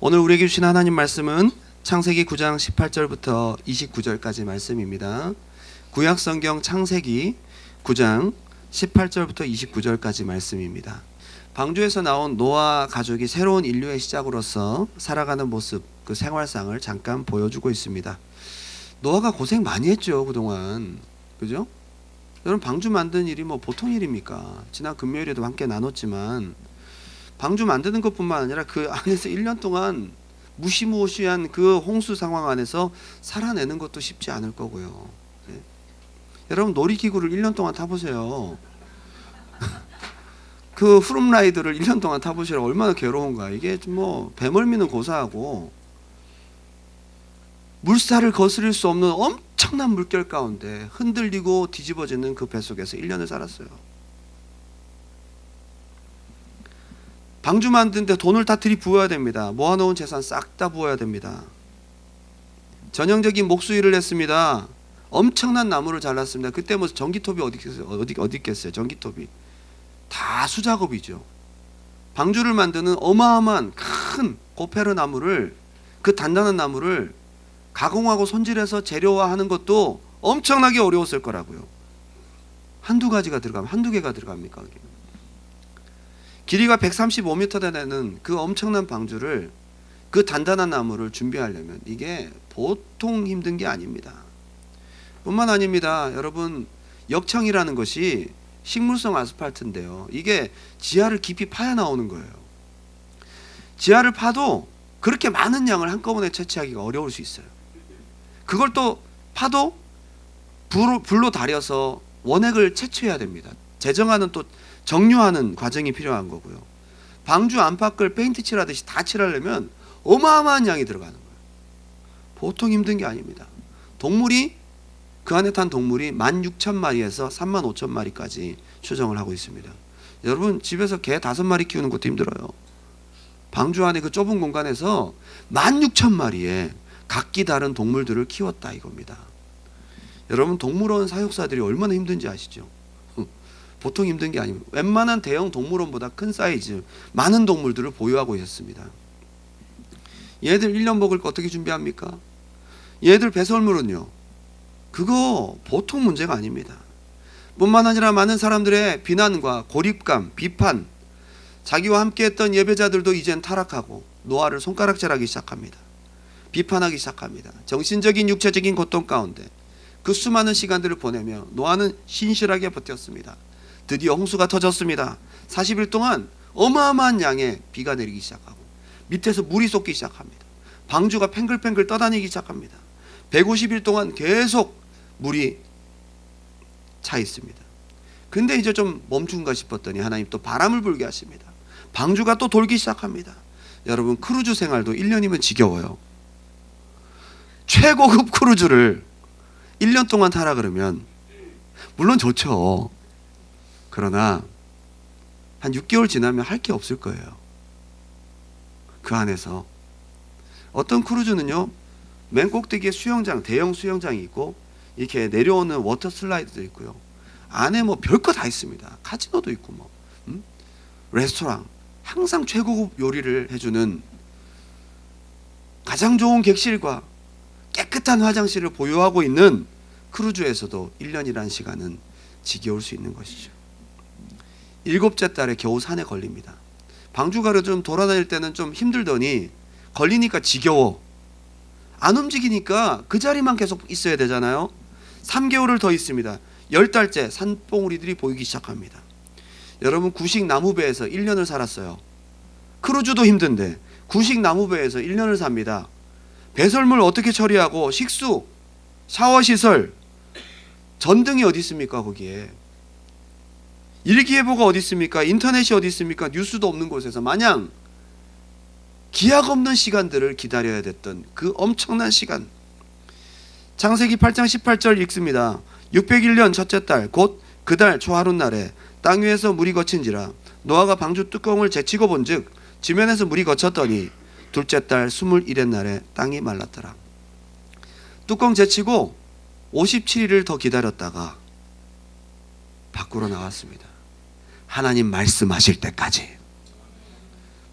오늘 우리에게 주신 하나님 말씀은 창세기 9장 18절부터 29절까지 말씀입니다. 구약 성경 창세기 9장 18절부터 29절까지 말씀입니다. 방주에서 나온 노아 가족이 새로운 인류의 시작으로서 살아가는 모습, 그 생활상을 잠깐 보여주고 있습니다. 노아가 고생 많이 했죠, 그동안. 그죠? 여러분, 방주 만드는 일이 뭐 보통 일입니까? 지난 금요일에도 함께 나눴지만 방주 만드는 것뿐만 아니라 그 안에서 1년 동안 무시무시한 그 홍수 상황 안에서 살아내는 것도 쉽지 않을 거고요. 네? 여러분, 놀이기구를 1년 동안 타보세요. 그 후룸라이드를 1년 동안 타보시라 얼마나 괴로운가. 이게 뭐 배멀미는 고사하고 물살을 거스릴 수 없는 엄청난 물결 가운데 흔들리고 뒤집어지는 그 배 속에서 1년을 살았어요. 방주 만드는데 돈을 다 들이부어야 됩니다. 모아놓은 재산 싹 다 부어야 됩니다. 전형적인 목수일을 했습니다. 엄청난 나무를 잘랐습니다. 그때 뭐 전기톱이 어디 있겠어요. 전기톱이 다 수작업이죠. 방주를 만드는 어마어마한 큰 고페르 나무를, 그 단단한 나무를 가공하고 손질해서 재료화하는 것도 엄청나게 어려웠을 거라고요. 한두 개가 들어갑니까? 길이가 135m 되는 그 엄청난 방주를, 그 단단한 나무를 준비하려면 이게 보통 힘든 게 아닙니다. 뿐만 아닙니다. 여러분, 역청이라는 것이 식물성 아스팔트인데요, 이게 지하를 깊이 파야 나오는 거예요. 지하를 파도 그렇게 많은 양을 한꺼번에 채취하기가 어려울 수 있어요. 그걸 또 파도 불로 달여서 원액을 채취해야 됩니다. 제정하는, 또 정류하는 과정이 필요한 거고요. 방주 안팎을 페인트 칠하듯이 다 칠하려면 어마어마한 양이 들어가는 거예요. 보통 힘든 게 아닙니다. 그 안에 탄 동물이 16,000마리에서 35,000마리까지 추정을 하고 있습니다. 여러분, 집에서 개 5마리 키우는 것도 힘들어요. 방주 안에 그 좁은 공간에서 16,000마리의 각기 다른 동물들을 키웠다 이겁니다. 여러분, 동물원 사육사들이 얼마나 힘든지 아시죠? 보통 힘든 게 아닙니다. 웬만한 대형 동물원보다 큰 사이즈 많은 동물들을 보유하고 있었습니다. 얘들 1년 먹을 거 어떻게 준비합니까? 얘들 배설물은요, 그거 보통 문제가 아닙니다. 뿐만 아니라 많은 사람들의 비난과 고립감, 비판, 자기와 함께했던 예배자들도 이젠 타락하고 노아를 손가락질하기 시작합니다. 비판하기 시작합니다. 정신적인, 육체적인 고통 가운데 그 수많은 시간들을 보내며 노아는 신실하게 버텼습니다. 드디어 홍수가 터졌습니다. 40일 동안 어마어마한 양의 비가 내리기 시작하고 밑에서 물이 쏟기 시작합니다. 방주가 팽글팽글 떠다니기 시작합니다. 150일 동안 계속 물이 차 있습니다. 근데 이제 좀 멈춘가 싶었더니 하나님 또 바람을 불게 하십니다. 방주가 또 돌기 시작합니다. 여러분, 크루즈 생활도 1년이면 지겨워요. 최고급 크루즈를 1년 동안 타라 그러면 물론 좋죠. 그러나 한 6개월 지나면 할 게 없을 거예요. 그 안에서 어떤 크루즈는요, 맨 꼭대기에 수영장, 대형 수영장이 있고 이렇게 내려오는 워터 슬라이드도 있고요. 안에 뭐 별거 다 있습니다. 카지노도 있고 뭐 레스토랑, 항상 최고급 요리를 해주는 가장 좋은 객실과 깨끗한 화장실을 보유하고 있는 크루즈에서도 1년이라는 시간은 지겨울 수 있는 것이죠. 7째 달에 겨우 산에 걸립니다. 방주가를 좀 돌아다닐 때는 좀 힘들더니 걸리니까 지겨워. 안 움직이니까 그 자리만 계속 있어야 되잖아요. 3개월을 더 있습니다. 10달째 산봉우리들이 보이기 시작합니다. 여러분, 구식 나무배에서 1년을 살았어요. 크루즈도 힘든데 구식 나무배에서 1년을 삽니다. 배설물 어떻게 처리하고, 식수, 샤워시설, 전등이 어디 있습니까? 거기에 일기예보가 어디 있습니까? 인터넷이 어디 있습니까? 뉴스도 없는 곳에서 마냥 기약 없는 시간들을 기다려야 됐던 그 엄청난 시간. 창세기 8장 18절 읽습니다. 601년 첫째 달 곧 그 달 초하룻날에 땅 위에서 물이 거친지라 노아가 방주 뚜껑을 제치고 본즉 지면에서 물이 거쳤더니 둘째 달 21의 날에 땅이 말랐더라. 뚜껑 제치고 57일을 더 기다렸다가 밖으로 나왔습니다. 하나님 말씀하실 때까지.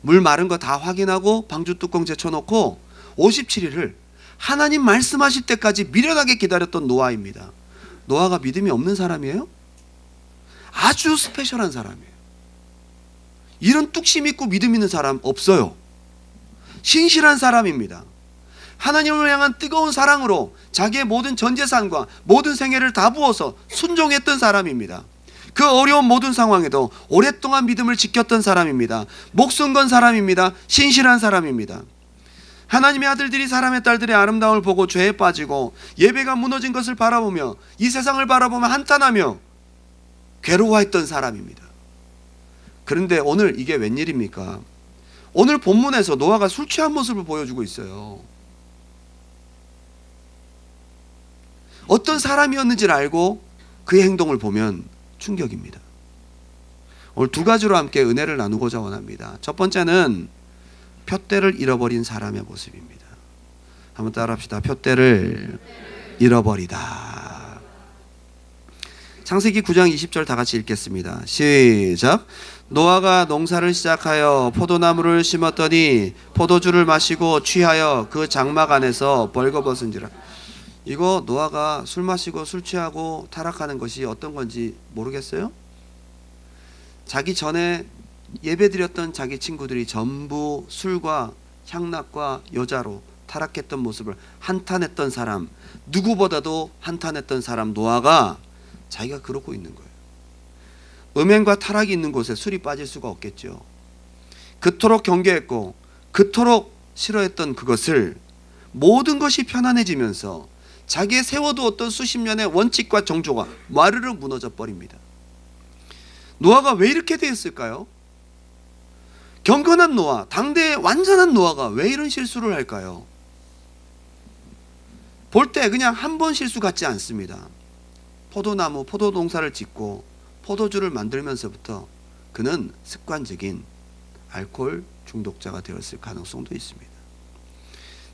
물 마른 거 다 확인하고 방주 뚜껑 제쳐놓고 57일을 하나님 말씀하실 때까지 미련하게 기다렸던 노아입니다. 노아가 믿음이 없는 사람이에요? 아주 스페셜한 사람이에요. 이런 뚝심 있고 믿음 있는 사람 없어요. 신실한 사람입니다. 하나님을 향한 뜨거운 사랑으로 자기의 모든 전 재산과 모든 생애를 다 부어서 순종했던 사람입니다. 그 어려운 모든 상황에도 오랫동안 믿음을 지켰던 사람입니다. 목숨 건 사람입니다. 신실한 사람입니다. 하나님의 아들들이 사람의 딸들의 아름다움을 보고 죄에 빠지고 예배가 무너진 것을 바라보며 이 세상을 바라보며 한탄하며 괴로워했던 사람입니다. 그런데 오늘 이게 웬일입니까? 오늘 본문에서 노아가 술 취한 모습을 보여주고 있어요. 어떤 사람이었는지를 알고 그의 행동을 보면 충격입니다. 오늘 두 가지로 함께 은혜를 나누고자 원합니다. 첫 번째는 푯대를 잃어버린 사람의 모습입니다. 한번 따라합시다. 푯대를 잃어버리다. 창세기 9장 20절 다 같이 읽겠습니다. 시작. 노아가 농사를 시작하여 포도나무를 심었더니 포도주를 마시고 취하여 그 장막 안에서 벌거벗은지라. 이거 노아가 술 마시고 술 취하고 타락하는 것이 어떤 건지 모르겠어요? 자기 전에 예배드렸던 자기 친구들이 전부 술과 향락과 여자로 타락했던 모습을 한탄했던 사람, 누구보다도 한탄했던 사람 노아가 자기가 그러고 있는 거예요. 음행과 타락이 있는 곳에 술이 빠질 수가 없겠죠. 그토록 경계했고 그토록 싫어했던 그것을 모든 것이 편안해지면서 자기의 세워두었던 수십 년의 원칙과 정조가 와르르 무너져 버립니다. 노아가 왜 이렇게 되었을까요? 경건한 노아, 당대의 완전한 노아가 왜 이런 실수를 할까요? 볼 때 그냥 한 번 실수 같지 않습니다. 포도나무, 포도농사를 짓고 포도주를 만들면서부터 그는 습관적인 알코올 중독자가 되었을 가능성도 있습니다.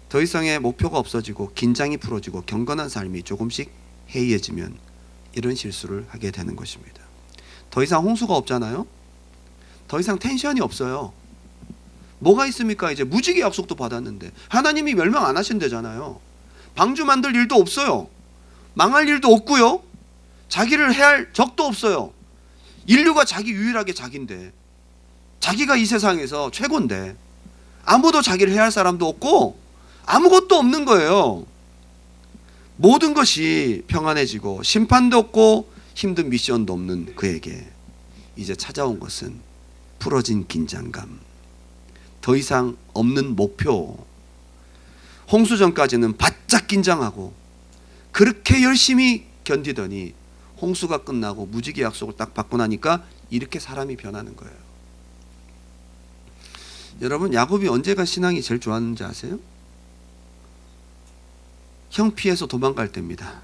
더 이상의 목표가 없어지고 긴장이 풀어지고 경건한 삶이 조금씩 해이해지면 이런 실수를 하게 되는 것입니다. 더 이상 홍수가 없잖아요. 더 이상 텐션이 없어요. 뭐가 있습니까? 이제 무지개 약속도 받았는데 하나님이 멸망 안 하신대잖아요. 방주 만들 일도 없어요. 망할 일도 없고요. 자기를 해할 적도 없어요. 인류가 자기 유일하게 자기인데, 자기가 이 세상에서 최고인데 아무도 자기를 해할 사람도 없고 아무것도 없는 거예요. 모든 것이 평안해지고 심판도 없고 힘든 미션도 없는 그에게 이제 찾아온 것은 풀어진 긴장감, 더 이상 없는 목표. 홍수 전까지는 바짝 긴장하고 그렇게 열심히 견디더니 홍수가 끝나고 무지개 약속을 딱 받고 나니까 이렇게 사람이 변하는 거예요. 여러분, 야곱이 언제가 신앙이 제일 좋았는지 아세요? 형 피해서 도망갈 때입니다.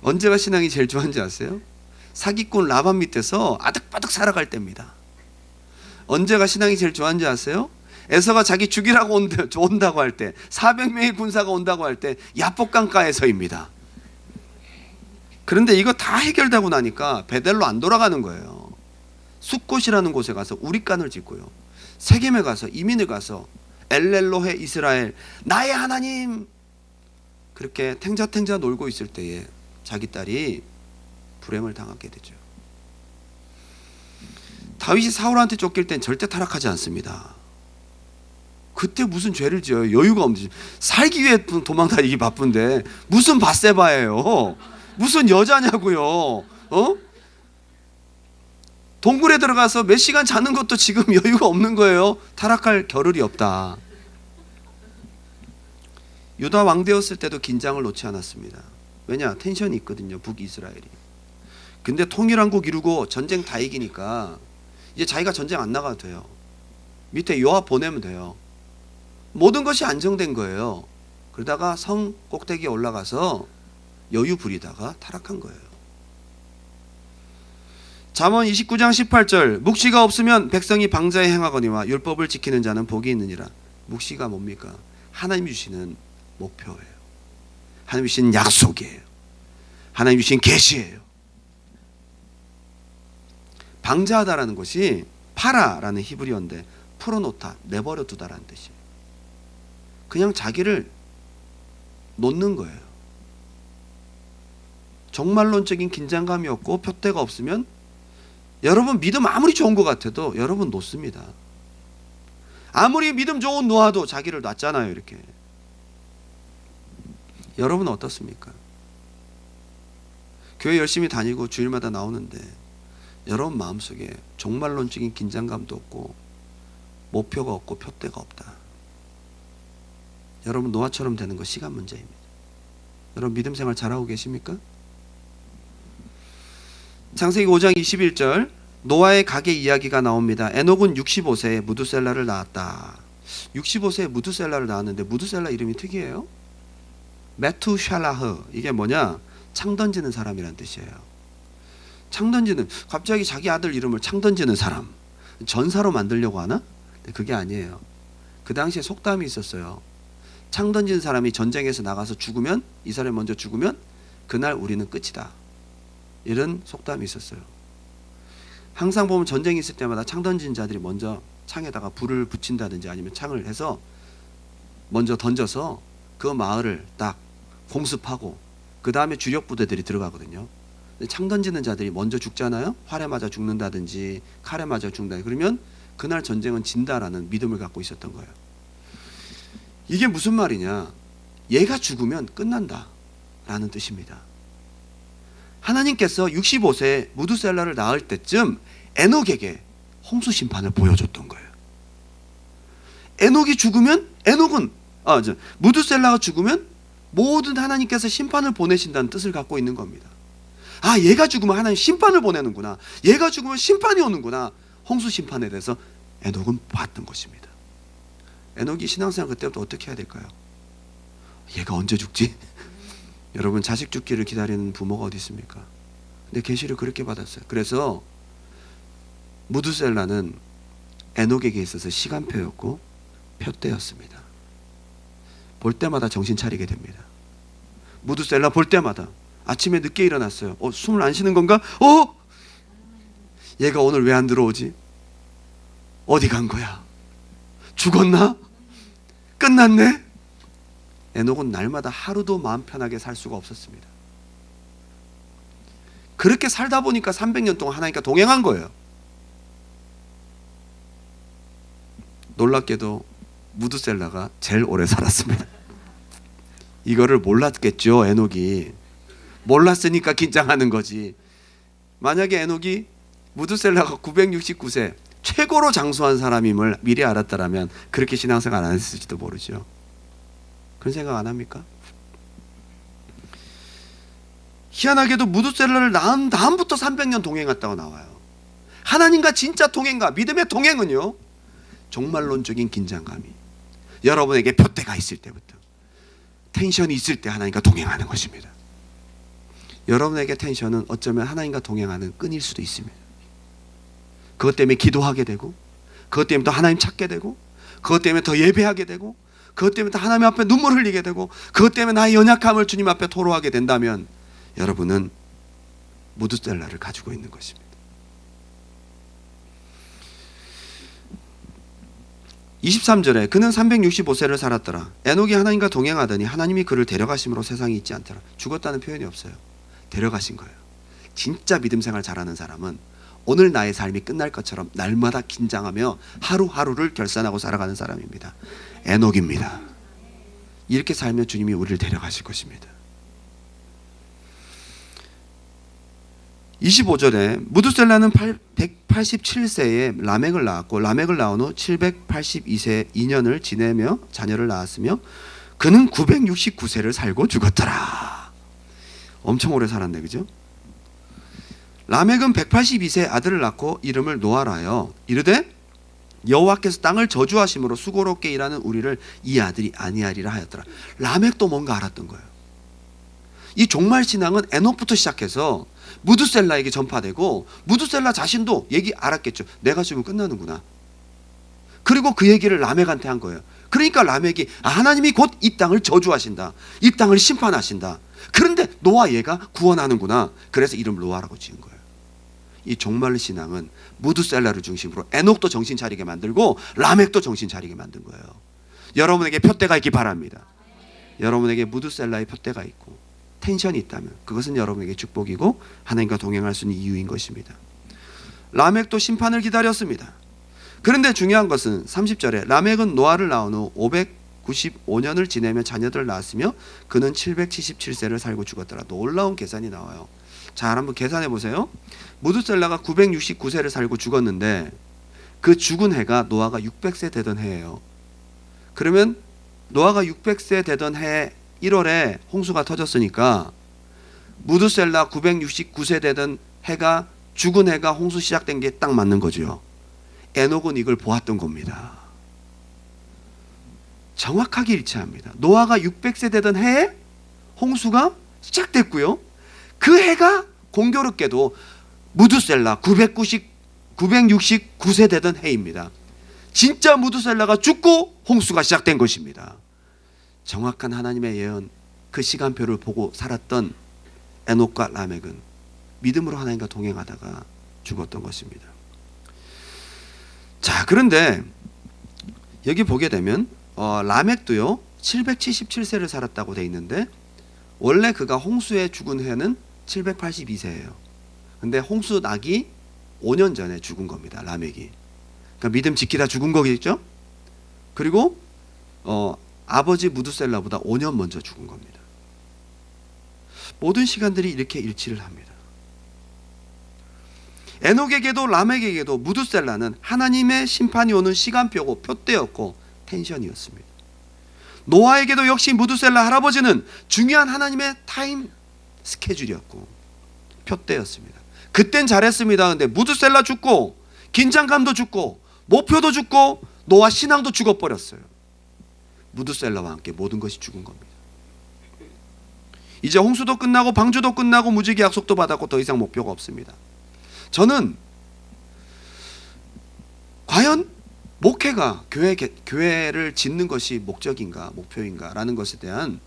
언제가 신앙이 제일 좋았는지 아세요? 사기꾼 라반 밑에서 아득바득 살아갈 때입니다. 언제가 신앙이 제일 좋았는지 아세요? 에서가 자기 죽이라고 온다고 할 때, 400명의 군사가 온다고 할 때 야복강가에서입니다. 그런데 이거 다 해결되고 나니까 베델로 안 돌아가는 거예요. 숫곳이라는 곳에 가서 우리간을 짓고요, 세겜에 가서 이민을 가서 엘렐로헤 이스라엘, 나의 하나님, 그렇게 탱자탱자 놀고 있을 때에 자기 딸이 불행을 당하게 되죠. 다윗이 사울한테 쫓길 땐 절대 타락하지 않습니다. 그때 무슨 죄를 지어요? 여유가 없지. 살기 위해 도망다니기 바쁜데 무슨 밧세바예요? 무슨 여자냐고요? 동굴에 들어가서 몇 시간 자는 것도 지금 여유가 없는 거예요. 타락할 겨를이 없다. 유다 왕 되었을 때도 긴장을 놓지 않았습니다. 왜냐? 텐션이 있거든요, 북이스라엘이. 근데 통일한국 이루고 전쟁 다 이기니까 이제 자기가 전쟁 안 나가도 돼요. 밑에 요압 보내면 돼요. 모든 것이 안정된 거예요. 그러다가 성 꼭대기에 올라가서 여유 부리다가 타락한 거예요. 잠언 29장 18절, 묵시가 없으면 백성이 방자에 행하거니와 율법을 지키는 자는 복이 있느니라. 묵시가 뭡니까? 하나님 주시는 목표예요. 하나님 주신 약속이에요. 하나님 주신 계시예요. 방자하다라는 것이 파라라는 히브리어인데 풀어놓다, 내버려 두다라는 뜻이에요. 그냥 자기를 놓는 거예요. 종말론적인 긴장감이 없고 표대가 없으면 여러분 믿음 아무리 좋은 것 같아도 여러분 놓습니다. 아무리 믿음 좋은 노아도 자기를 놨잖아요. 이렇게. 여러분은 어떻습니까? 교회 열심히 다니고 주일마다 나오는데 여러분 마음속에 종말론적인 긴장감도 없고 목표가 없고 표대가 없다. 여러분 노아처럼 되는 거 시간 문제입니다. 여러분 믿음 생활 잘하고 계십니까? 창세기 5장 21절 노아의 가계 이야기가 나옵니다. 에녹은 65세에 무두셀라를 낳았다. 65세에 무두셀라를 낳았는데 무두셀라 이름이 특이해요. 메투샬라흐. 이게 뭐냐? 창 던지는 사람이란 뜻이에요. 창 던지는, 갑자기 자기 아들 이름을 창 던지는 사람, 전사로 만들려고 하나? 근데 그게 아니에요. 그 당시에 속담이 있었어요. 창 던지는 사람이 전쟁에서 나가서 죽으면, 이 사람이 먼저 죽으면 그날 우리는 끝이다. 이런 속담이 있었어요. 항상 보면 전쟁이 있을 때마다 창 던진 자들이 먼저 창에다가 불을 붙인다든지 아니면 창을 해서 먼저 던져서 그 마을을 딱 공습하고 그 다음에 주력 부대들이 들어가거든요. 창 던지는 자들이 먼저 죽잖아요. 활에 맞아 죽는다든지 칼에 맞아 죽는다. 그러면 그날 전쟁은 진다라는 믿음을 갖고 있었던 거예요. 이게 무슨 말이냐? 얘가 죽으면 끝난다 라는 뜻입니다. 하나님께서 65세에 무두셀라를 낳을 때쯤 에녹에게 홍수 심판을 보여줬던 거예요. 에녹이 죽으면, 무두셀라가 죽으면 모든 하나님께서 심판을 보내신다는 뜻을 갖고 있는 겁니다. 아, 얘가 죽으면 하나님 심판을 보내는구나. 얘가 죽으면 심판이 오는구나. 홍수 심판에 대해서 에녹은 봤던 것입니다. 에녹이 신앙생활 그때부터 어떻게 해야 될까요? 얘가 언제 죽지? 여러분 자식 죽기를 기다리는 부모가 어디 있습니까? 근데 계시를 그렇게 받았어요. 그래서 무두셀라는 에녹에게 있어서 시간표였고 표대였습니다. 볼 때마다 정신 차리게 됩니다. 무두셀라 볼 때마다 아침에 늦게 일어났어요. 숨을 안 쉬는 건가? 얘가 오늘 왜 안 들어오지? 어디 간 거야? 죽었나? 끝났네? 에녹은 날마다 하루도 마음 편하게 살 수가 없었습니다. 그렇게 살다 보니까 300년 동안 하나님과 동행한 거예요. 놀랍게도 무두셀라가 제일 오래 살았습니다. 이거를 몰랐겠죠. 에녹이 몰랐으니까 긴장하는 거지. 만약에 에녹이 무두셀라가 969세 최고로 장수한 사람임을 미리 알았다라면 그렇게 신앙생활 안 했을지도 모르죠. 그런 생각 안 합니까? 희한하게도 무두셀라를 낳은 다음부터 300년 동행했다고 나와요. 하나님과 진짜 동행과 믿음의 동행은요, 종말론적인 긴장감이 여러분에게 표대가 있을 때부터, 텐션이 있을 때 하나님과 동행하는 것입니다. 여러분에게 텐션은 어쩌면 하나님과 동행하는 끈일 수도 있습니다. 그것 때문에 기도하게 되고, 그것 때문에 더 하나님 찾게 되고, 그것 때문에 더 예배하게 되고, 그것 때문에 더 하나님 앞에 눈물 흘리게 되고, 그것 때문에 나의 연약함을 주님 앞에 토로하게 된다면 여러분은 무두셀라를 가지고 있는 것입니다. 23절에 그는 365세를 살았더라. 에녹이 하나님과 동행하더니 하나님이 그를 데려가심으로 세상에 있지 않더라. 죽었다는 표현이 없어요. 데려가신 거예요. 진짜 믿음 생활 잘하는 사람은 오늘 나의 삶이 끝날 것처럼 날마다 긴장하며 하루하루를 결산하고 살아가는 사람입니다. 에녹입니다. 이렇게 살면 주님이 우리를 데려가실 것입니다. 25절에 무두셀라는 187세에 라멕을 낳았고, 라멕을 낳은 후 782세 2년을 지내며 자녀를 낳았으며 그는 969세를 살고 죽었더라. 엄청 오래 살았네, 그죠? 라멕은 182세 아들을 낳고 이름을 노아라 하여 이르되 여호와께서 땅을 저주하심으로 수고롭게 일하는 우리를 이 아들이 아니하리라 하였더라. 라멕도 뭔가 알았던 거예요. 이 종말 신앙은 에녹부터 시작해서 무두셀라에게 전파되고, 무두셀라 자신도 얘기 알았겠죠. 내가 죽으면 끝나는구나. 그리고 그 얘기를 라멕한테 한 거예요. 그러니까 라멕이 하나님이 곧 이 땅을 저주하신다, 이 땅을 심판하신다. 그런데 노아 얘가 구원하는구나. 그래서 이름을 노아라고 지은 거예요. 이 종말 신앙은 무드셀라를 중심으로 에녹도 정신 차리게 만들고 라멕도 정신 차리게 만든 거예요. 여러분에게 표대가 있기 바랍니다. 여러분에게 무드셀라의 표대가 있고 텐션이 있다면 그것은 여러분에게 축복이고 하나님과 동행할 수 있는 이유인 것입니다. 라멕도 심판을 기다렸습니다. 그런데 중요한 것은 30절에 라멕은 노아를 낳은 후 595년을 지내며 자녀들을 낳았으며 그는 777세를 살고 죽었더라. 놀라운 계산이 나와요. 자, 한번 계산해 보세요. 무드셀라가 969세를 살고 죽었는데 그 죽은 해가 노아가 600세 되던 해예요. 그러면 노아가 600세 되던 해 1월에 홍수가 터졌으니까 무드셀라 969세 되던 해가 죽은 해가 홍수 시작된 게 딱 맞는 거죠. 에녹은 이걸 보았던 겁니다. 정확하게 일치합니다. 노아가 600세 되던 해에 홍수가 시작됐고요. 그 해가 공교롭게도 무드셀라 969세 되던 해입니다. 진짜 무드셀라가 죽고 홍수가 시작된 것입니다. 정확한 하나님의 예언, 그 시간표를 보고 살았던 에녹과 라멕은 믿음으로 하나님과 동행하다가 죽었던 것입니다. 자, 그런데 여기 보게 되면 라멕도요 777세를 살았다고 돼 있는데 원래 그가 홍수에 죽은 해는 782세예요. 근데 홍수 나기 5년 전에 죽은 겁니다. 라멕이. 그러니까 믿음 지키다 죽은 거겠죠. 그리고 아버지 무드셀라보다 5년 먼저 죽은 겁니다. 모든 시간들이 이렇게 일치를 합니다. 에녹에게도 라멕에게도 무드셀라는 하나님의 심판이 오는 시간표고 표대였고 텐션이었습니다. 노아에게도 역시 무드셀라 할아버지는 중요한 하나님의 타임 스케줄이었고 표대였습니다. 그땐 잘했습니다. 근데 무드셀라 죽고 긴장감도 죽고 목표도 죽고 노아 신앙도 죽어버렸어요. 무드셀라와 함께 모든 것이 죽은 겁니다. 이제 홍수도 끝나고 방주도 끝나고 무지개 약속도 받았고 더 이상 목표가 없습니다. 저는 과연 목회가 교회를 짓는 것이 목적인가 목표인가 라는 것에 대한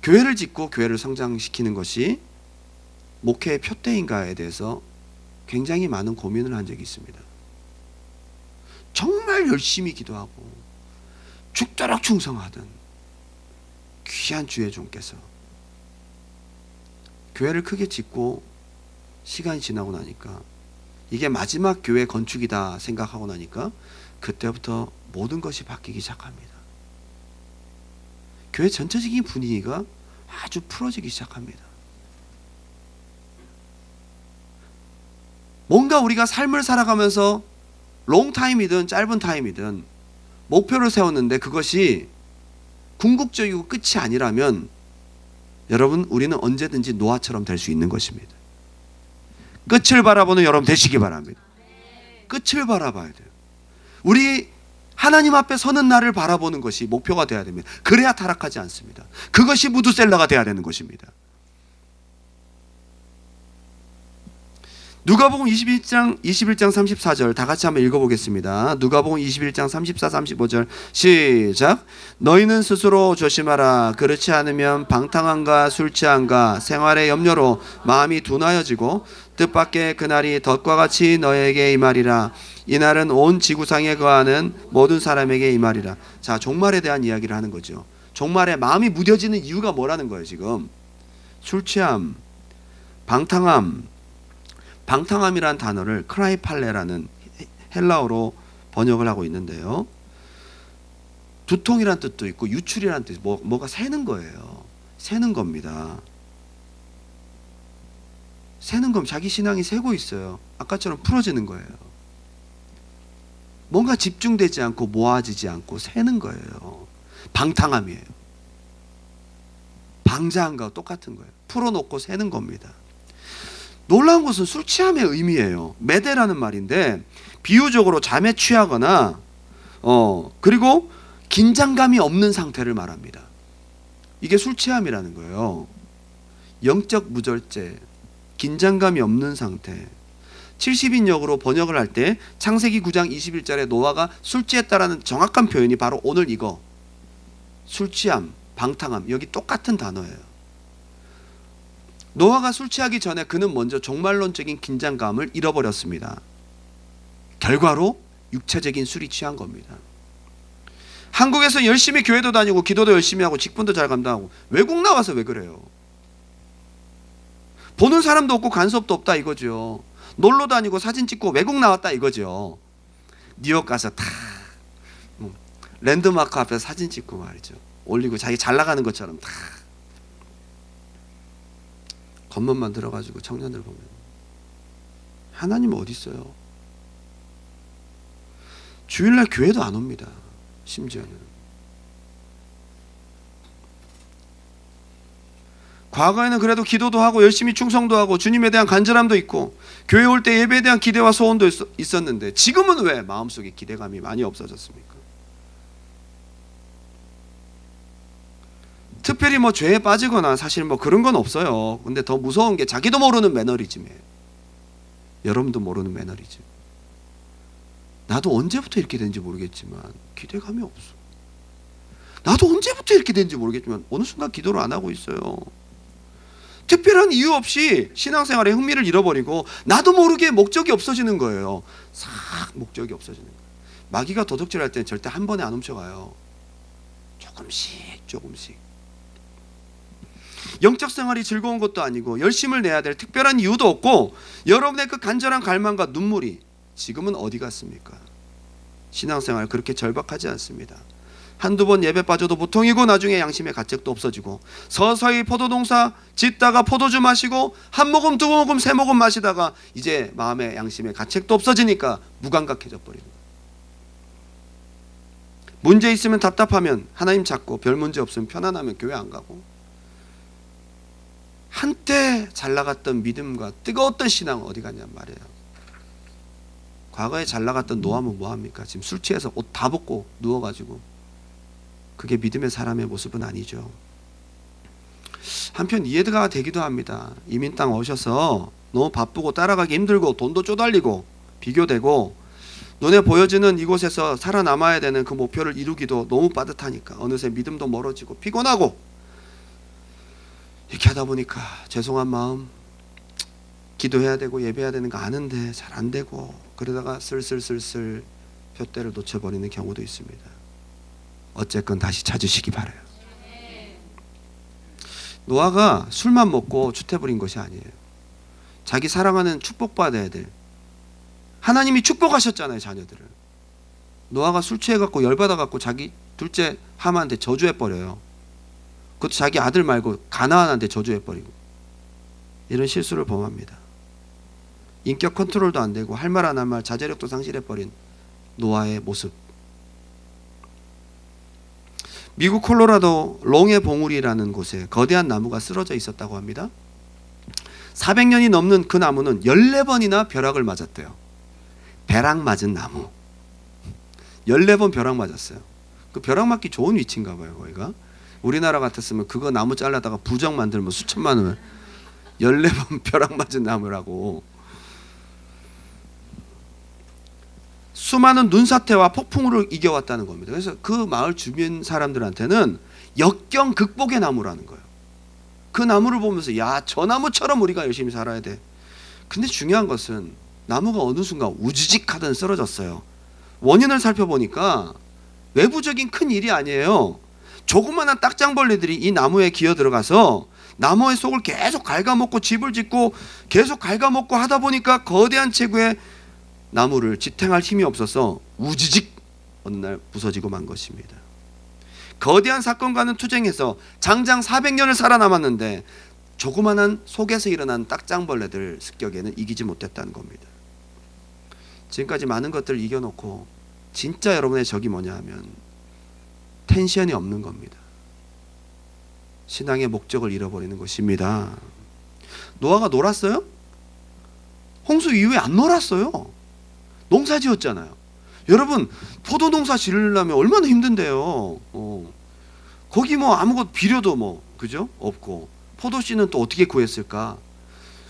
교회를 짓고 교회를 성장시키는 것이 목회의 표대인가에 대해서 굉장히 많은 고민을 한 적이 있습니다. 정말 열심히 기도하고 죽도록 충성하던 귀한 주의 종께서 교회를 크게 짓고 시간이 지나고 나니까 이게 마지막 교회 건축이다 생각하고 나니까 그때부터 모든 것이 바뀌기 시작합니다. 교회 전체적인 분위기가 아주 풀어지기 시작합니다. 뭔가 우리가 삶을 살아가면서 롱타임이든 짧은 타임이든 목표를 세웠는데 그것이 궁극적이고 끝이 아니라면 여러분 우리는 언제든지 노아처럼 될 수 있는 것입니다. 끝을 바라보는 여러분 되시기 바랍니다. 끝을 바라봐야 돼요. 우리 하나님 앞에 서는 날을 바라보는 것이 목표가 되어야 됩니다. 그래야 타락하지 않습니다. 그것이 무드셀라가 되어야 되는 것입니다. 누가복음 21장 34절 다 같이 한번 읽어보겠습니다. 누가복음 21장 34, 35절 시작. 너희는 스스로 조심하라. 그렇지 않으면 방탕함과 술 취함과 생활의 염려로 마음이 둔하여지고 뜻밖의 그날이 덫과 같이 너에게 임하리라. 이날은 온 지구상에 거하는 모든 사람에게 임하리라. 자, 종말에 대한 이야기를 하는 거죠. 종말에 마음이 무뎌지는 이유가 뭐라는 거예요. 지금 술 취함, 방탕함. 방탕함이란 단어를 크라이팔레라는 헬라어로 번역을 하고 있는데요. 두통이란 뜻도 있고 유출이란 뜻, 뭐가 새는 거예요. 새는 겁니다. 새는 겁니다. 자기 신앙이 새고 있어요. 아까처럼 풀어지는 거예요. 뭔가 집중되지 않고 모아지지 않고 새는 거예요. 방탕함이에요. 방자함과 똑같은 거예요. 풀어놓고 새는 겁니다. 놀라운 것은 술 취함의 의미예요. 메데라는 말인데 비유적으로 잠에 취하거나 그리고 긴장감이 없는 상태를 말합니다. 이게 술 취함이라는 거예요. 영적 무절제, 긴장감이 없는 상태. 70인역으로 번역을 할 때 창세기 9장 21절에 노아가 술 취했다라는 정확한 표현이 바로 오늘 이거 술 취함, 방탕함 여기 똑같은 단어예요. 노아가 술 취하기 전에 그는 먼저 종말론적인 긴장감을 잃어버렸습니다. 결과로 육체적인 술이 취한 겁니다. 한국에서 열심히 교회도 다니고 기도도 열심히 하고 직분도 잘 감당하고 외국 나와서 왜 그래요? 보는 사람도 없고 간섭도 없다 이거죠. 놀러 다니고 사진 찍고 외국 나왔다 이거죠. 뉴욕 가서 다 랜드마크 앞에 사진 찍고 말이죠. 올리고 자기 잘 나가는 것처럼 다 겉멋만 들어가지고 청년들 보면 하나님 어디 있어요? 주일날 교회도 안 옵니다. 심지어는 과거에는 그래도 기도도 하고 열심히 충성도 하고 주님에 대한 간절함도 있고 교회 올 때 예배에 대한 기대와 소원도 있었는데 지금은 왜 마음속에 기대감이 많이 없어졌습니까? 특별히 뭐 죄에 빠지거나 사실 뭐 그런 건 없어요. 근데 더 무서운 게 자기도 모르는 매너리즘이에요. 여러분도 모르는 매너리즘. 나도 언제부터 이렇게 된지 모르겠지만 기대감이 없어. 나도 언제부터 이렇게 된지 모르겠지만 어느 순간 기도를 안 하고 있어요. 특별한 이유 없이 신앙생활에 흥미를 잃어버리고 나도 모르게 목적이 없어지는 거예요. 싹 목적이 없어지는 거예요. 마귀가 도둑질할 때는 절대 한 번에 안 훔쳐가요. 조금씩. 영적 생활이 즐거운 것도 아니고 열심을 내야 될 특별한 이유도 없고 여러분의 그 간절한 갈망과 눈물이 지금은 어디 갔습니까? 신앙생활 그렇게 절박하지 않습니다. 한두 번 예배 빠져도 보통이고 나중에 양심의 가책도 없어지고 서서히 포도농사 짓다가 포도주 마시고 한 모금 두 모금 세 모금 마시다가 이제 마음의 양심의 가책도 없어지니까 무감각해져 버리는 거예요. 문제 있으면 답답하면 하나님 찾고 별 문제 없으면 편안하면 교회 안 가고 한때 잘 나갔던 믿음과 뜨거웠던 신앙은 어디 갔냔 말이에요. 과거에 잘 나갔던 노함은 뭐합니까? 지금 술 취해서 옷 다 벗고 누워가지고 그게 믿음의 사람의 모습은 아니죠. 한편 이해가 되기도 합니다. 이민 땅 오셔서 너무 바쁘고 따라가기 힘들고 돈도 쪼달리고 비교되고 눈에 보여지는 이곳에서 살아남아야 되는 그 목표를 이루기도 너무 빠듯하니까 어느새 믿음도 멀어지고 피곤하고 이렇게 하다 보니까 죄송한 마음 기도해야 되고 예배해야 되는 거 아는데 잘 안 되고 그러다가 슬슬 푯대를 놓쳐버리는 경우도 있습니다. 어쨌건 다시 찾으시기 바라요. 노아가 술만 먹고 추태부린 것이 아니에요. 자기 사랑하는 축복받아야 될 하나님이 축복하셨잖아요. 자녀들을. 노아가 술 취해갖고 열받아갖고 자기 둘째 함한테 저주해버려요. 그것도 자기 아들 말고 가나안한테 저주해버리고 이런 실수를 범합니다. 인격 컨트롤도 안 되고 할 말 안 할 말 자제력도 상실해버린 노아의 모습. 미국 콜로라도 롱의 봉우리라는 곳에 거대한 나무가 쓰러져 있었다고 합니다. 400년이 넘는 그 나무는 14번이나 벼락을 맞았대요. 벼락 맞은 나무 14번 벼락 맞았어요. 그 벼락 맞기 좋은 위치인가 봐요. 거기가 우리나라 같았으면 그거 나무 잘라다가 부적 만들면 수천만 원 14번 벼락 맞은 나무라고. 수많은 눈사태와 폭풍우를 이겨왔다는 겁니다. 그래서 그 마을 주변 사람들한테는 역경 극복의 나무라는 거예요. 그 나무를 보면서 야, 저 나무처럼 우리가 열심히 살아야 돼. 근데 중요한 것은 나무가 어느 순간 우지직 하던 쓰러졌어요. 원인을 살펴보니까 외부적인 큰 일이 아니에요. 조그마한 딱장벌레들이 이 나무에 기어 들어가서 나무의 속을 계속 갉아먹고 집을 짓고 계속 갉아먹고 하다 보니까 거대한 체구의 나무를 지탱할 힘이 없어서 우지직 어느 날 부서지고 만 것입니다. 거대한 사건과는 투쟁해서 장장 400년을 살아남았는데 조그마한 속에서 일어난 딱장벌레들 습격에는 이기지 못했다는 겁니다. 지금까지 많은 것들을 이겨놓고 진짜 여러분의 적이 뭐냐 하면 텐션이 없는 겁니다. 신앙의 목적을 잃어버리는 것입니다. 노아가 놀았어요? 홍수 이후에 안 놀았어요. 농사 지었잖아요. 여러분 포도 농사 지으려면 얼마나 힘든데요. 거기 뭐 아무것도 비료도 뭐 그죠? 없고 포도씨는 또 어떻게 구했을까?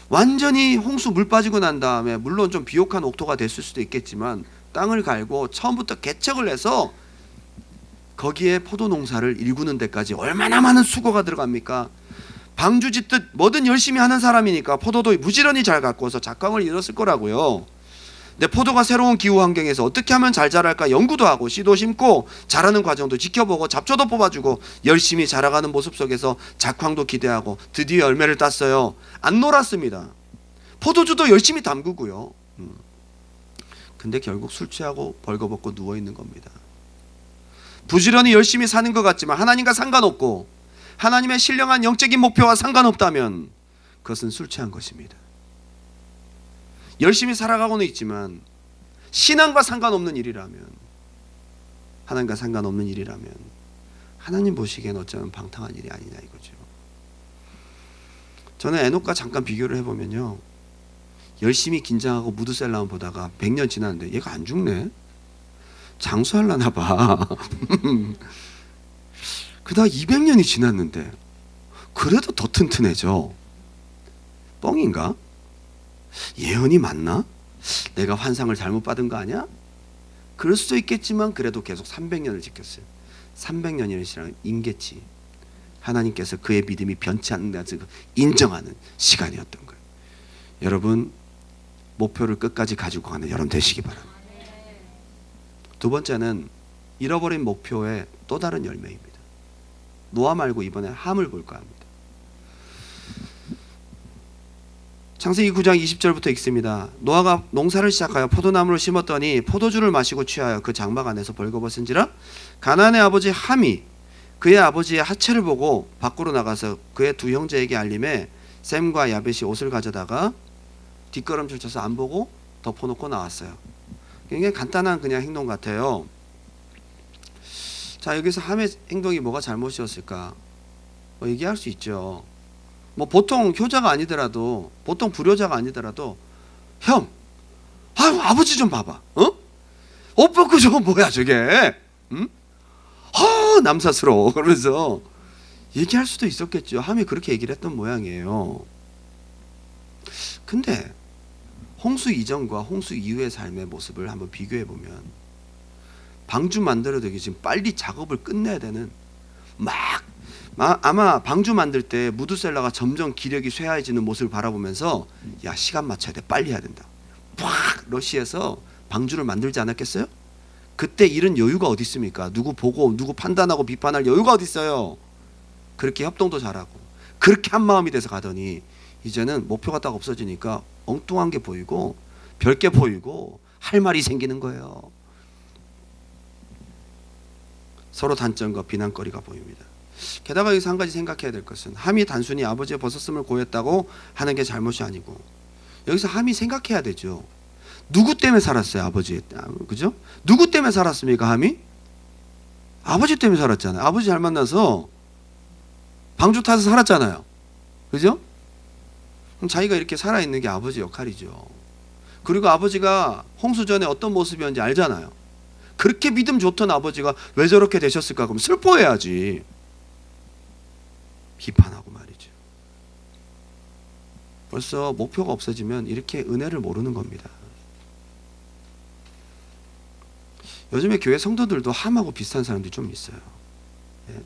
완전히 홍수 물 빠지고 난 다음에 물론 좀 비옥한 옥토가 됐을 수도 있겠지만 땅을 갈고 처음부터 개척을 해서 거기에 포도 농사를 일구는 데까지 얼마나 많은 수고가 들어갑니까? 방주 짓듯 뭐든 열심히 하는 사람이니까 포도도 부지런히 잘 가꾸어서 작황을 이뤘을 거라고요. 근데 포도가 새로운 기후 환경에서 어떻게 하면 잘 자랄까 연구도 하고 씨도 심고 자라는 과정도 지켜보고 잡초도 뽑아주고 열심히 자라가는 모습 속에서 작황도 기대하고 드디어 열매를 땄어요. 안 놀았습니다. 포도주도 열심히 담그고요. 근데 결국 술 취하고 벌거벗고 누워있는 겁니다. 부지런히 열심히 사는 것 같지만 하나님과 상관없고 하나님의 신령한 영적인 목표와 상관없다면 그것은 술 취한 것입니다. 열심히 살아가고는 있지만 신앙과 상관없는 일이라면, 하나님과 상관없는 일이라면 하나님 보시기엔 어쩌면 방탕한 일이 아니냐 이거죠. 저는 에녹과 잠깐 비교를 해보면요, 열심히 긴장하고 무드셀라운 보다가 100년 지났는데 얘가 안 죽네? 장수하려나 봐. 그다가 200년이 지났는데 그래도 더 튼튼해져. 뻥인가? 예언이 맞나? 내가 환상을 잘못 받은 거 아니야? 그럴 수도 있겠지만 그래도 계속 300년을 지켰어요. 300년이라는 임계치, 하나님께서 그의 믿음이 변치 않는다 인정하는 시간이었던 거예요. 여러분, 목표를 끝까지 가지고 가는 여러분 되시기 바랍니다. 두 번째는 잃어버린 목표의 또 다른 열매입니다. 노아 말고 이번에 함을 볼까 합니다. 창세기 9장 20절부터 읽습니다. 노아가 농사를 시작하여 포도나무를 심었더니 포도주를 마시고 취하여 그 장막 안에서 벌거벗은지라 가나안의 아버지 함이 그의 아버지의 하체를 보고 밖으로 나가서 그의 두 형제에게 알림해 셈과 야벳이 옷을 가져다가 뒷걸음질 쳐서 안 보고 덮어놓고 나왔어요. 굉장히 간단한 그냥 행동 같아요. 자, 여기서 함의 행동이 뭐가 잘못이었을까? 뭐 얘기할 수 있죠. 뭐 보통 효자가 아니더라도, 보통 불효자가 아니더라도, 형, 아유 아버지 좀 봐봐, 옷 벗고 저거 뭐야 저게, 응? 남사스러워 그러면서 얘기할 수도 있었겠죠. 함이 그렇게 얘기를 했던 모양이에요. 근데 홍수 이전과 홍수 이후의 삶의 모습을 한번 비교해 보면, 방주 만들어야 되기 지금 빨리 작업을 끝내야 되는, 아마 방주 만들 때 무드셀라가 점점 기력이 쇠해지는 모습을 바라보면서 야, 시간 맞춰야 돼, 빨리 해야 된다, 팍 러시해서 방주를 만들지 않았겠어요? 그때 이런 여유가 어디 있습니까? 누구 보고 누구 판단하고 비판할 여유가 어디 있어요? 그렇게 협동도 잘하고 그렇게 한 마음이 돼서 가더니 이제는 목표가 딱 없어지니까 엉뚱한 게 보이고 별게 보이고 할 말이 생기는 거예요. 서로 단점과 비난거리가 보입니다. 게다가 여기서 한 가지 생각해야 될 것은, 함이 단순히 아버지의 벗었음을 고했다고 하는 게 잘못이 아니고, 여기서 함이 생각해야 되죠. 누구 때문에 살았어요? 아버지, 그죠? 누구 때문에 살았습니까? 함이? 아버지 때문에 살았잖아요. 아버지 잘 만나서 방주 타서 살았잖아요. 그죠? 그럼 자기가 이렇게 살아있는 게 아버지 역할이죠. 그리고 아버지가 홍수 전에 어떤 모습이었는지 알잖아요. 그렇게 믿음 좋던 아버지가 왜 저렇게 되셨을까? 그럼 슬퍼해야지. 비판하고 말이죠. 벌써 목표가 없어지면 이렇게 은혜를 모르는 겁니다. 요즘에 교회 성도들도 함하고 비슷한 사람들이 좀 있어요. 예.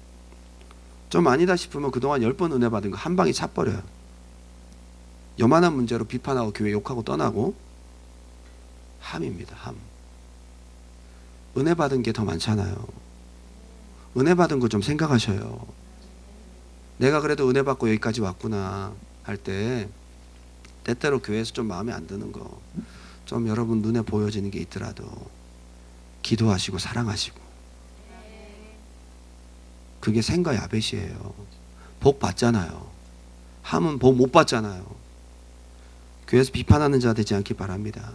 좀 아니다 싶으면 그동안 10번 은혜 받은 거 한 방에 차버려요. 요만한 문제로 비판하고 교회 욕하고 떠나고. 함입니다. 함. 은혜 받은 게 더 많잖아요. 은혜 받은 거 좀 생각하셔요. 내가 그래도 은혜 받고 여기까지 왔구나 할 때 때때로 교회에서 좀 마음에 안 드는 거, 좀 여러분 눈에 보여지는 게 있더라도 기도하시고 사랑하시고, 그게 생과 야벳이에요. 복 받잖아요. 함은 복 못 받잖아요. 교회에서 비판하는 자 되지 않기 바랍니다.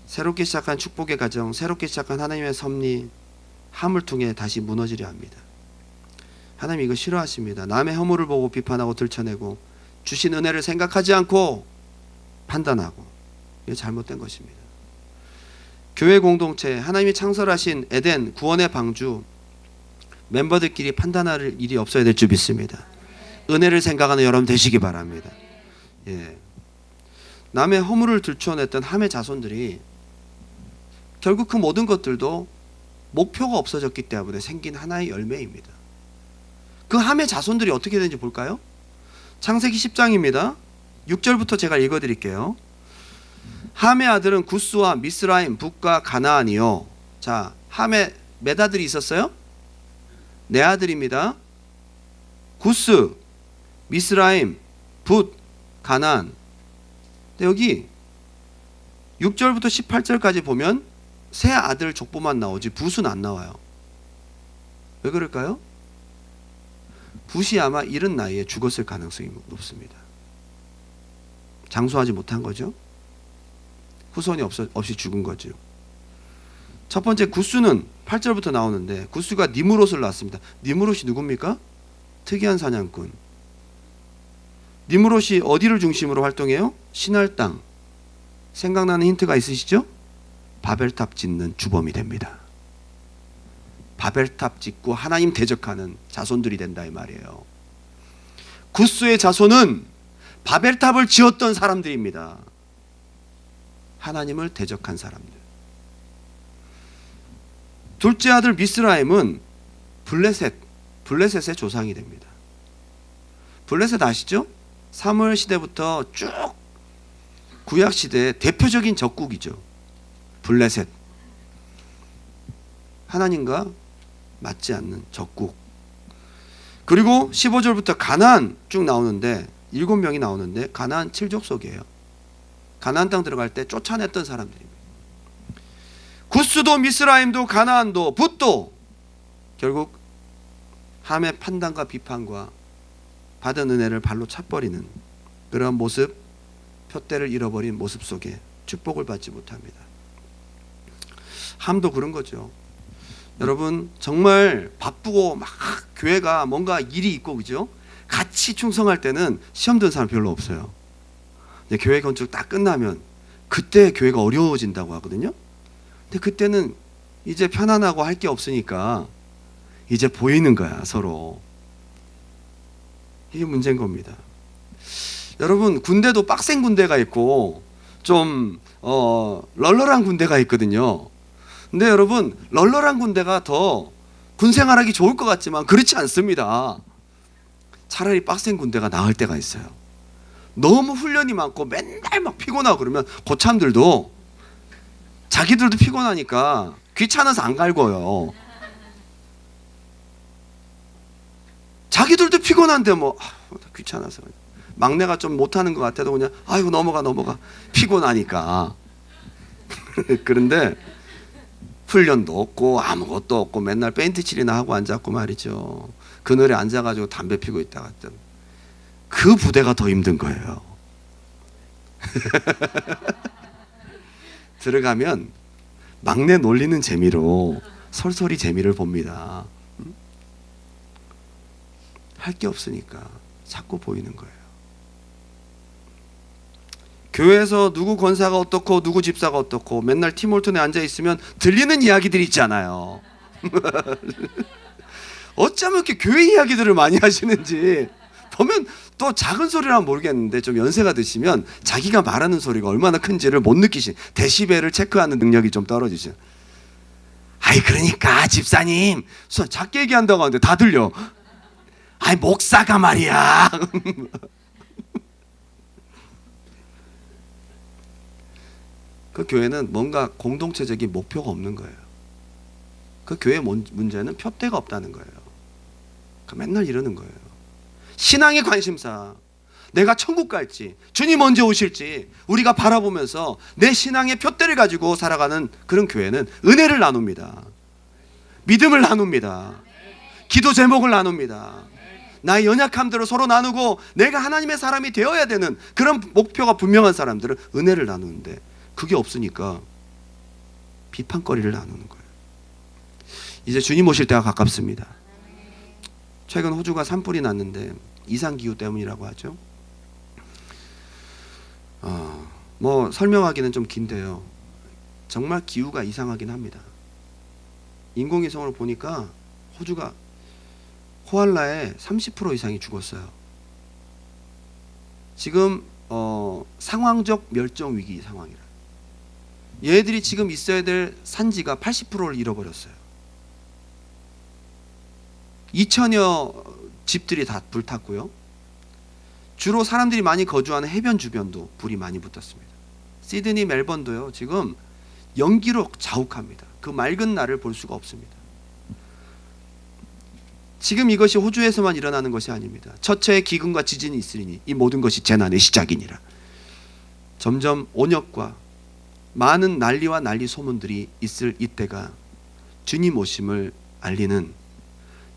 새롭게 시작한 축복의 가정, 새롭게 시작한 하나님의 섭리, 함을 통해 다시 무너지려 합니다. 하나님 이거 싫어하십니다. 남의 허물을 보고 비판하고 들춰내고 주신 은혜를 생각하지 않고 판단하고, 이게 잘못된 것입니다. 교회 공동체, 하나님이 창설하신 에덴 구원의 방주, 멤버들끼리 판단할 일이 없어야 될 줄 믿습니다. 은혜를 생각하는 여러분 되시기 바랍니다. 예. 남의 허물을 들춰냈던 함의 자손들이 결국 그 모든 것들도 목표가 없어졌기 때문에 생긴 하나의 열매입니다. 그 함의 자손들이 어떻게 되는지 볼까요? 창세기 10장입니다. 6절부터 제가 읽어드릴게요. 함의 아들은 구스와 미스라임, 북과 가나안이요. 자, 함에 몇 아들이 있었어요? 네 아들입니다. 구스, 미스라임, 붓, 가나안. 근데 여기 6절부터 18절까지 보면 세 아들 족보만 나오지 붓은 안 나와요. 왜 그럴까요? 붓이 아마 이른 나이에 죽었을 가능성이 높습니다. 장수하지 못한 거죠. 후손이 없이 죽은 거죠. 첫 번째 구스는 8절부터 나오는데 구스가 니므롯을 낳았습니다. 니므롯이 누굽니까? 특이한 사냥꾼. 니므롯이 어디를 중심으로 활동해요? 신할 땅. 생각나는 힌트가 있으시죠? 바벨탑 짓는 주범이 됩니다. 바벨탑 짓고 하나님 대적하는 자손들이 된다 이 말이에요. 구스의 자손은 바벨탑을 지었던 사람들입니다. 하나님을 대적한 사람들. 둘째 아들 미스라임은 블레셋의 조상이 됩니다. 블레셋 아시죠? 사무엘 시대부터 쭉 구약 시대의 대표적인 적국이죠. 블레셋. 하나님과 맞지 않는 적국. 그리고 15절부터 가나안 쭉 나오는데 7명이 나오는데 가나안 7족속이에요. 가나안 땅 들어갈 때 쫓아냈던 사람들입니다. 구스도 미스라임도 가나안도 붓도 결국 함의 판단과 비판과 받은 은혜를 발로 차버리는 그런 모습, 표대를 잃어버린 모습 속에 축복을 받지 못합니다. 함도 그런 거죠. 여러분 정말 바쁘고 막 교회가 뭔가 일이 있고 그죠? 같이 충성할 때는 시험 든 사람 별로 없어요. 교회 건축 딱 끝나면 그때 교회가 어려워진다고 하거든요. 근데 그때는 이제 편안하고 할 게 없으니까 이제 보이는 거야 서로. 이게 문제인 겁니다. 여러분 군대도 빡센 군대가 있고 좀 널널한 군대가 있거든요. 근데 여러분 널널한 군대가 더 군생활하기 좋을 것 같지만 그렇지 않습니다. 차라리 빡센 군대가 나을 때가 있어요. 너무 훈련이 많고 맨날 막 피곤하고 그러면 고참들도 자기들도 피곤하니까 귀찮아서 안 갈고요. 자기들도 피곤한데 뭐 귀찮아서 막내가 좀 못하는 것 같아도 그냥 아이고 넘어가 피곤하니까. 그런데 훈련도 없고 아무것도 없고 맨날 페인트 칠이나 하고 앉았고 말이죠. 그늘에 앉아가지고 담배 피고 있다가 했던 그 부대가 더 힘든 거예요. 들어가면 막내 놀리는 재미로 솔솔히 재미를 봅니다. 할 게 없으니까 자꾸 보이는 거예요. 교회에서 누구 권사가 어떻고 누구 집사가 어떻고 맨날 팀홀턴에 앉아 있으면 들리는 이야기들이 있잖아요. 어쩌면 이렇게 교회 이야기들을 많이 하시는지 보면 또 작은 소리라면 모르겠는데 좀 연세가 드시면 자기가 말하는 소리가 얼마나 큰지를 못 느끼신 데시벨을 체크하는 능력이 좀 떨어지죠. 아이 그러니까 집사님 작게 얘기한다고 하는데 다 들려. 아이 목사가 말이야. 그 교회는 뭔가 공동체적인 목표가 없는 거예요. 그 교회의 문제는 표대가 없다는 거예요. 맨날 이러는 거예요. 신앙의 관심사, 내가 천국 갈지 주님 언제 오실지 우리가 바라보면서 내 신앙의 표대를 가지고 살아가는 그런 교회는 은혜를 나눕니다. 믿음을 나눕니다. 기도 제목을 나눕니다. 나의 연약함들을 서로 나누고 내가 하나님의 사람이 되어야 되는 그런 목표가 분명한 사람들은 은혜를 나누는데 그게 없으니까 비판거리를 나누는 거예요. 이제 주님 오실 때가 가깝습니다. 최근 호주가 산불이 났는데 이상기후 때문이라고 하죠. 뭐 설명하기는 좀 긴데요. 정말 기후가 이상하긴 합니다. 인공위성으로 보니까 호주가 코알라의 30% 이상이 죽었어요. 지금 상황적 멸종 위기 상황이라. 얘들이 지금 있어야 될 산지가 80%를 잃어버렸어요. 2천여 집들이 다 불탔고요. 주로 사람들이 많이 거주하는 해변 주변도 불이 많이 붙었습니다. 시드니, 멜번도요, 지금 연기로 자욱합니다. 그 맑은 날을 볼 수가 없습니다. 지금 이것이 호주에서만 일어나는 것이 아닙니다. 처처의 기근과 지진이 있으리니 이 모든 것이 재난의 시작이니라. 점점 온역과 많은 난리와 난리 소문들이 있을 이때가 주님 오심을 알리는,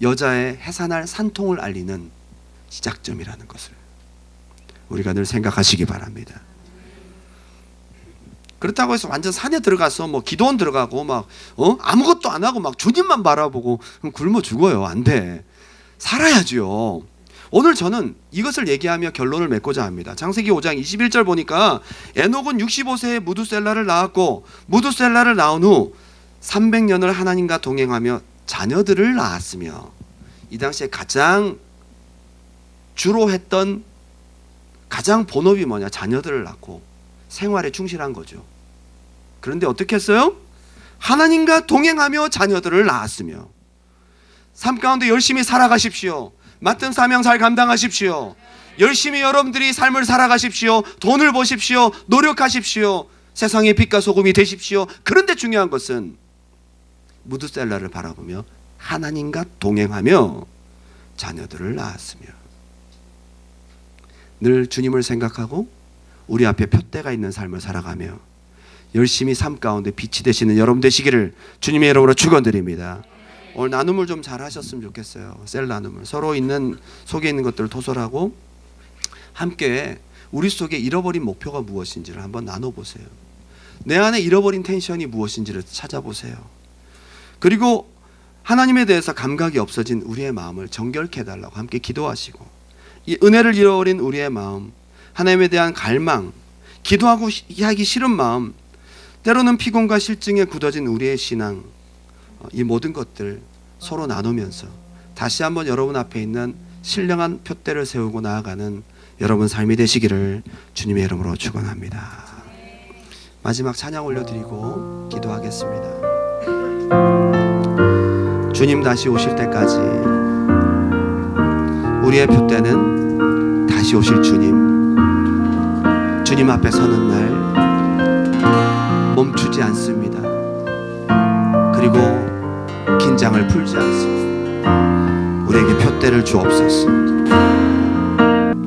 여자의 해산할 산통을 알리는 시작점이라는 것을 우리가 늘 생각하시기 바랍니다. 그렇다고 해서 완전 산에 들어가서 뭐 기도원 들어가고 막 아무것도 안 하고 막 주님만 바라보고 굶어 죽어요. 안 돼. 살아야죠. 오늘 저는 이것을 얘기하며 결론을 맺고자 합니다. 창세기 5장 21절 보니까 에녹은 65세에 무두셀라를 낳았고 무두셀라를 낳은 후 300년을 하나님과 동행하며 자녀들을 낳았으며, 이 당시에 가장 주로 했던 가장 본업이 뭐냐? 자녀들을 낳고 생활에 충실한 거죠. 그런데 어떻게 했어요? 하나님과 동행하며 자녀들을 낳았으며, 삶 가운데 열심히 살아가십시오. 맡은 사명 잘 감당하십시오. 열심히 여러분들이 삶을 살아가십시오. 돈을 버십시오. 노력하십시오. 세상의 빛과 소금이 되십시오. 그런데 중요한 것은 무드셀라를 바라보며 하나님과 동행하며 자녀들을 낳았으며, 늘 주님을 생각하고 우리 앞에 푯대가 있는 삶을 살아가며 열심히 삶 가운데 빛이 되시는 여러분 되시기를 주님의 이름으로 축원드립니다. 오늘 나눔을 좀 잘 하셨으면 좋겠어요. 셀 나눔을 서로 있는 속에 있는 것들을 토설하고 함께 우리 속에 잃어버린 목표가 무엇인지를 한번 나눠보세요. 내 안에 잃어버린 텐션이 무엇인지를 찾아보세요. 그리고 하나님에 대해서 감각이 없어진 우리의 마음을 정결케 해달라고 함께 기도하시고, 이 은혜를 잃어버린 우리의 마음, 하나님에 대한 갈망, 기도하고 하기 싫은 마음, 때로는 피곤과 실증에 굳어진 우리의 신앙, 이 모든 것들 서로 나누면서 다시 한번 여러분 앞에 있는 신령한 푯대를 세우고 나아가는 여러분 삶이 되시기를 주님의 이름으로 축원합니다. 마지막 찬양 올려드리고 기도하겠습니다. 주님 다시 오실 때까지 우리의 푯대는 다시 오실 주님 앞에 서는 날 멈추지 않습니다. 그리고 긴장을 풀지 않습니다. 우리에게 푯대를 주옵소서.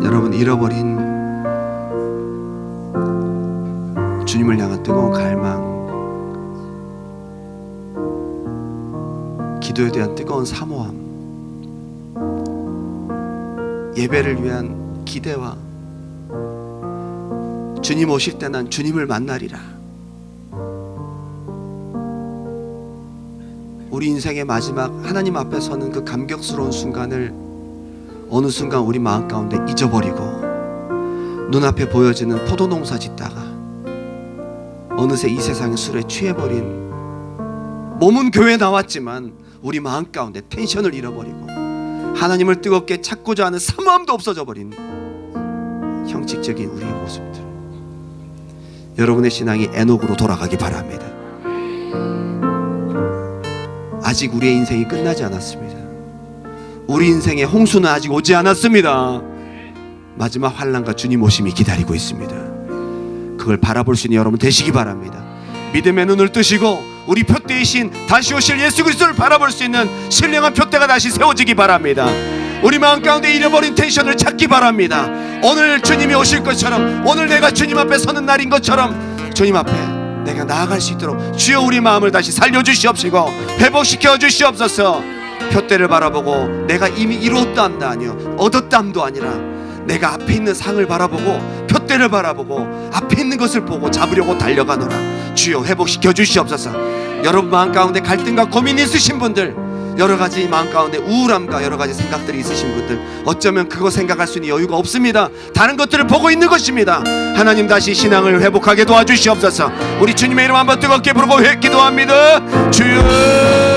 여러분, 잃어버린 주님을 향한 뜨거운 갈망, 기도에 대한 뜨거운 사모함, 예배를 위한 기대와 주님 오실 때 난 주님을 만나리라. 우리 인생의 마지막 하나님 앞에 서는 그 감격스러운 순간을 어느 순간 우리 마음 가운데 잊어버리고 눈앞에 보여지는 포도농사 짓다가 어느새 이 세상의 술에 취해버린, 몸은 교회에 나왔지만 우리 마음 가운데 텐션을 잃어버리고 하나님을 뜨겁게 찾고자 하는 사모함도 없어져 버린 형식적인 우리의 모습들, 여러분의 신앙이 에녹으로 돌아가기 바랍니다. 아직 우리의 인생이 끝나지 않았습니다. 우리 인생의 홍수는 아직 오지 않았습니다. 마지막 환난과 주님 오심이 기다리고 있습니다. 그걸 바라볼 수 있는 여러분 되시기 바랍니다. 믿음의 눈을 뜨시고 우리 푯대이신 다시 오실 예수 그리스도를 바라볼 수 있는 신령한 푯대가 다시 세워지기 바랍니다. 우리 마음 가운데 잃어버린 텐션을 찾기 바랍니다. 오늘 주님이 오실 것처럼, 오늘 내가 주님 앞에 서는 날인 것처럼 주님 앞에 내가 나아갈 수 있도록 주여 우리 마음을 다시 살려주시옵시고 회복시켜 주시옵소서. 푯대를 바라보고 내가 이미 이루었다함도 아니요 얻었다함도 아니라 내가 앞에 있는 상을 바라보고 푯대를 바라보고 앞에 있는 것을 보고 잡으려고 달려가노라. 주여 회복시켜 주시옵소서. 여러분 마음 가운데 갈등과 고민이 있으신 분들, 여러 가지 마음 가운데 우울함과 여러 가지 생각들이 있으신 분들, 어쩌면 그거 생각할 수 있는 여유가 없습니다. 다른 것들을 보고 있는 것입니다. 하나님 다시 신앙을 회복하게 도와주시옵소서. 우리 주님의 이름 한번 뜨겁게 부르고 기도합니다. 주여